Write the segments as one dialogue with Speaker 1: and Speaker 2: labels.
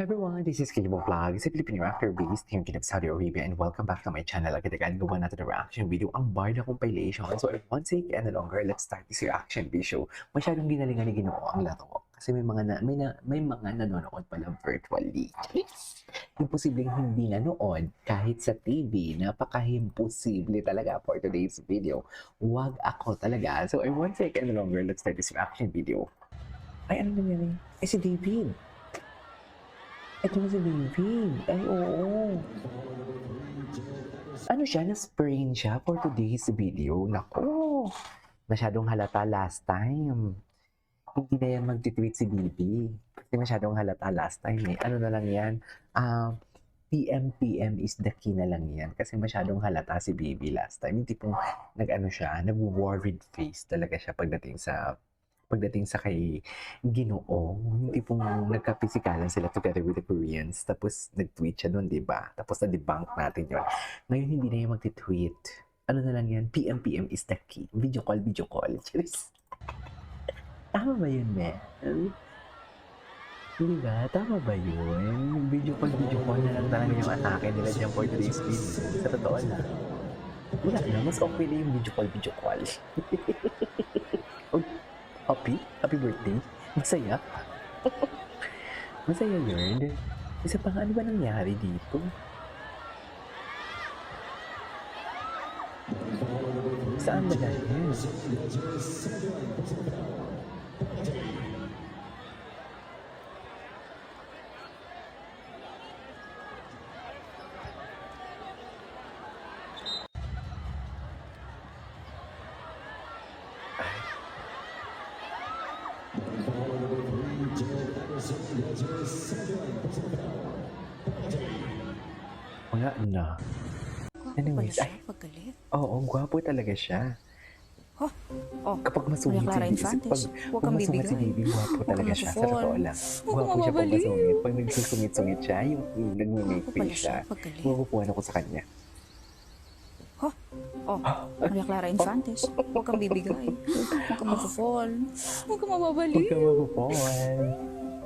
Speaker 1: Everyone, this is Kimo Vlog, sa Filipino actor based here in Saudi Arabia, and welcome back to my channel. Agad-agad gawa natin ang reaction video, ang Barda Compilation. So I won't take any longer, let's start this reaction video. Masyadong ginalingan ni Ginoo ang laro. Kasi may mga nanonood palang virtually. Imposibleng hindi nanood kahit sa TV. Napaka-imposible talaga for today's video. Wag ako talaga. So I won't take any longer, let's start this reaction video. Ay, ano nangyari? Si David. Ito na si David. Ay, oo. Ano siya? Na-sprain siya for today's video. Naku! Masyadong halata last time. Hindi na yan mag-tweet si Bibi. Kasi masyadong halata last time eh. Ano na lang yan? PM is the key na lang yan. Kasi masyadong halata si Bibi last time. Hindi pong nag-worried face talaga siya pagdating sa kay Ginoo, hindi pong nagka-pisikalan sila together with the Koreans. Tapos nag-tweet siya doon, di ba? Tapos na-debunk natin yun. Ngayon hindi na yung mag-tweet. Ano na lang yan? PM is the key. Video call. Cheers. Tama ba yun, man? Di ba? Tama ba yun? Video call na lang talaga yung atake nila dyan for today's video. Sa totoo na. Wala na. Mas okay na yung video call. Happy birthday. Masaya. Masaya yun. Isa pa nga, ano ba nangyari dito? Saan ba dahil? Wala na. Anyways, oo, gwapo talaga siya. Kapag masungit si Baby, gwapo talaga siya. Sa totoo lang. Gwapo siya pag masungit. Pag nagsusungit-sungit siya, yung nag-make face siya, mapupuhan ako sa kanya.
Speaker 2: Maria Clara Infantes, huwag kang bibigay. Huwag kang mag-fall. Huwag kang mababali.
Speaker 1: Huwag kang mag-fall.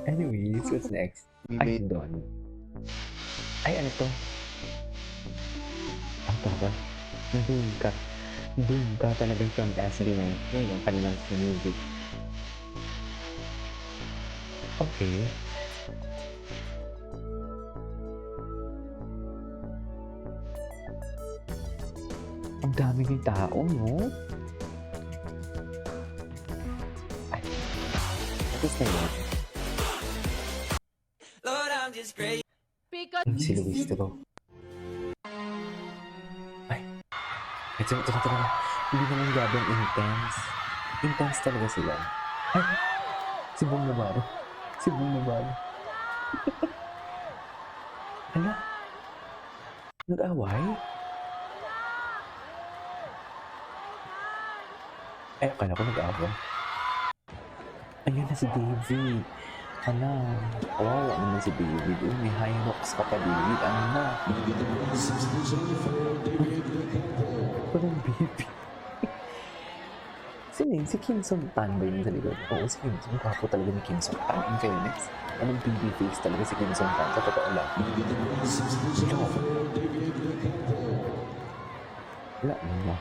Speaker 1: Anyways, what's next? Ay, doon. Ay, ano to? Ang tagal. Doon ka talagang from SD na yun. Yung kanilang music. Okay. Ang dami ng tao, no? Ay. Tapos na yun. Si Luis to. Ay. Ito na. Hindi naman gabang intense. Intense talaga sila. Ay. Si Bong Navarro. Hala. Nag-away? Ay, akala ko nag-away. Ayun na si David. Ano? Kawawa naman si David. May high rocks ka pa, David. Ano na? Parang baby. Sino yun? Si Kim Sung Tan ba yun sa likod? Oo, si Kim Sung. Kapo talaga ni Kim Sung Tan. In fairness. Anong baby face talaga si Kim Sung Tan? Sa totoo lang. Wala na.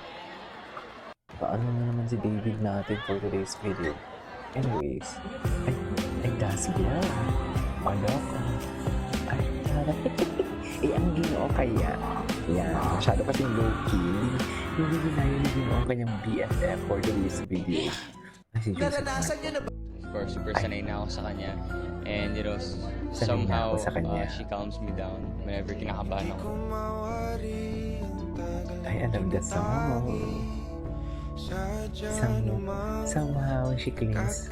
Speaker 1: Paano na naman si David natin for today's video? Anyways, ay dasya. Wala ka. Ay, ang Ginoo kaya. Yan, masyado kasing low-key. Hindi ginayon ni Ginoo ang kanyang BFF for today's video. Ay, si Joseph Marco.
Speaker 3: Of course, super sanay na ako sa kanya. And you know, somehow she calms me down whenever kinakabahan ako.
Speaker 1: I love that song. Somehow she calms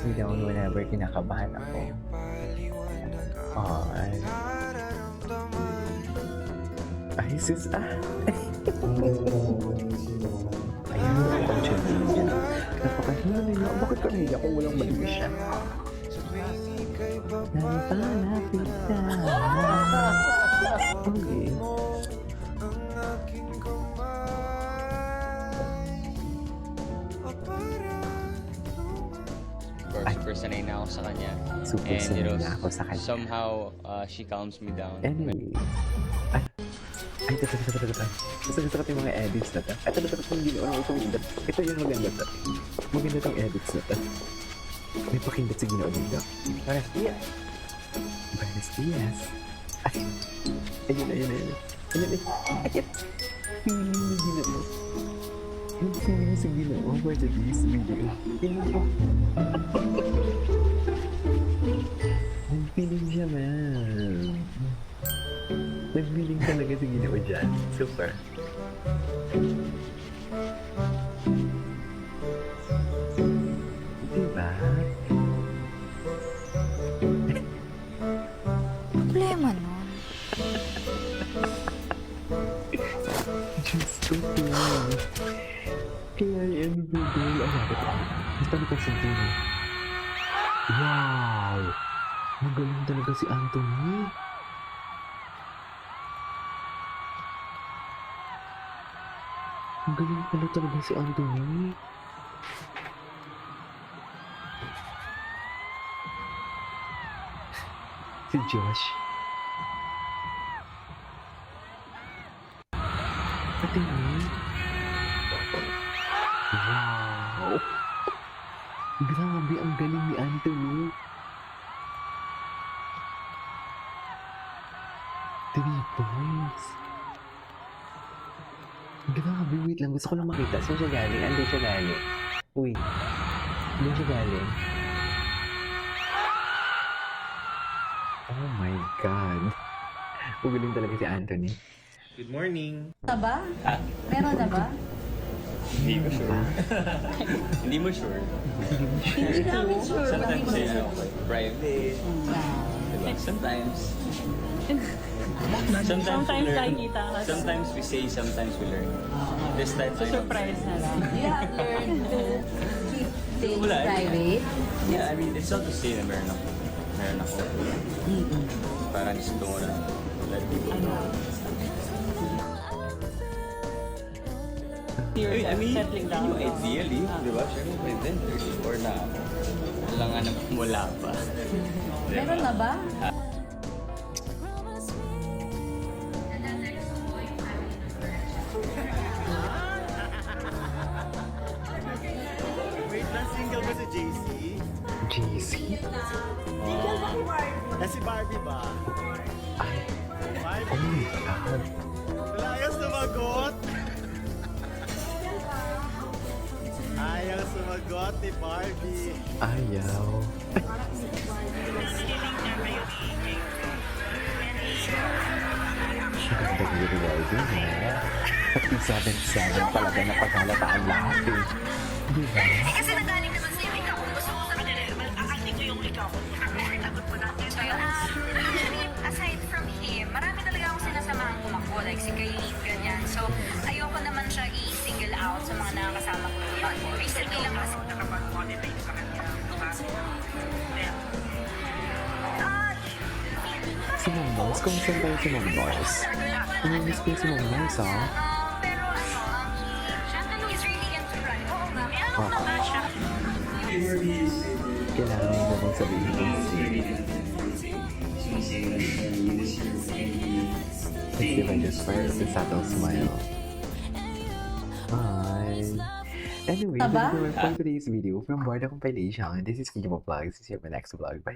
Speaker 1: me down whenever kinakabahan ako. Ay, sis, Ayan, ang challenge. Napakahina nila. Bakit ka nahiya kung walang mali siya? Napalapit na. Okay.
Speaker 3: Super sanay na ako sa kanya.
Speaker 1: Super
Speaker 3: And, you know,
Speaker 1: sanay na ako sa kanya.
Speaker 3: somehow, she calms me down.
Speaker 1: Anyway. Ay, ito. Gusto ko yung mga edits na to. Ito yung ginawa ko itong. Ito yung maganda to. Maganda tong edits na to. May pakindot sa ginawa dito. Buenos dias. Buenos dias. Ay, ayun. Ayun. Feeling na ginawa. Yung feeling sa ginawa for today's video. Feeling ko. Yung feeling siya, man. Nag-feeling talaga sa ginawa dyan. Super. Diba?
Speaker 2: Problema nun.
Speaker 1: Diyos ko po. Kaya yan, baby. Basta ko sabihin. Wow! Magaling talaga si Anthony. Magaling pala talaga si Anthony. Si Josh. Pati mo. Wow! Grabe, ang galing ni Anthony. 3 points. Grabe, wait lang. Gusto ko lang makita. Saan siya galing? Andun siya galing. Wait. Andun siya galing. Oh my God. Magaling talaga si Anthony.
Speaker 4: Good morning.
Speaker 5: Na ba? Meron na ba?
Speaker 3: Hindi mo sure. Hindi mo sure.
Speaker 5: Hindi namin sure.
Speaker 3: Sometimes say, private. Diba? Sometimes
Speaker 6: Sometimes
Speaker 3: we learn.
Speaker 6: nakikita ka.
Speaker 3: Sometimes we say, sometimes we learn. This time, I don't
Speaker 6: Surprise na lang.
Speaker 5: You have learned to keep things
Speaker 3: Wala.
Speaker 5: private.
Speaker 3: Yeah, I mean, it's not to say na meron ako. Parang gusto ko na let people know. I mean,
Speaker 6: Settling down.
Speaker 3: you ideally, di ba? Siyempre, by then, 34 na ako. Wala nga naman wala pa. Diba?
Speaker 5: Meron na ba?
Speaker 4: Wait lang, single ba si JC?
Speaker 1: JC?
Speaker 4: Si Barbie ba?
Speaker 1: Ay,
Speaker 4: Barbie?
Speaker 1: oh my God.
Speaker 4: Wala sumagot. Ayaw sumagot ni Barbie.
Speaker 1: Ayaw. Maganda yung rewarding, ha? Pati 7-7 talaga na paghalataan lahat, eh. Di ba?
Speaker 7: Kasi nagaling naman sa'yo, ikaw kung gusto mo sa kanila, akakti ko yung ikaw. Tagot ko natin sa'yo. Actually, aside from him, marami talaga akong sinasamahan kumakbo, like si Kailin, ganyan. So, ayoko naman siya i-single out sa mga nakakasama ko. Recently lang kasi nakapag-monetize sa kanya.
Speaker 1: Si Mom Mars, kung saan tayo si Mom Mars? Inamiss ko si Mom Mars, ha?
Speaker 7: Pero he's really into running. Oo nga, may ano
Speaker 1: Ah.
Speaker 7: naman siya.
Speaker 1: Kailangan mo na bang sabihin ko? Let's give I just first a subtle smile. Hi! Anyway,
Speaker 5: Aba?
Speaker 1: that's it for today's video from Barda Compilation. This is Kimo Vlogs. See you in my next vlog. Bye!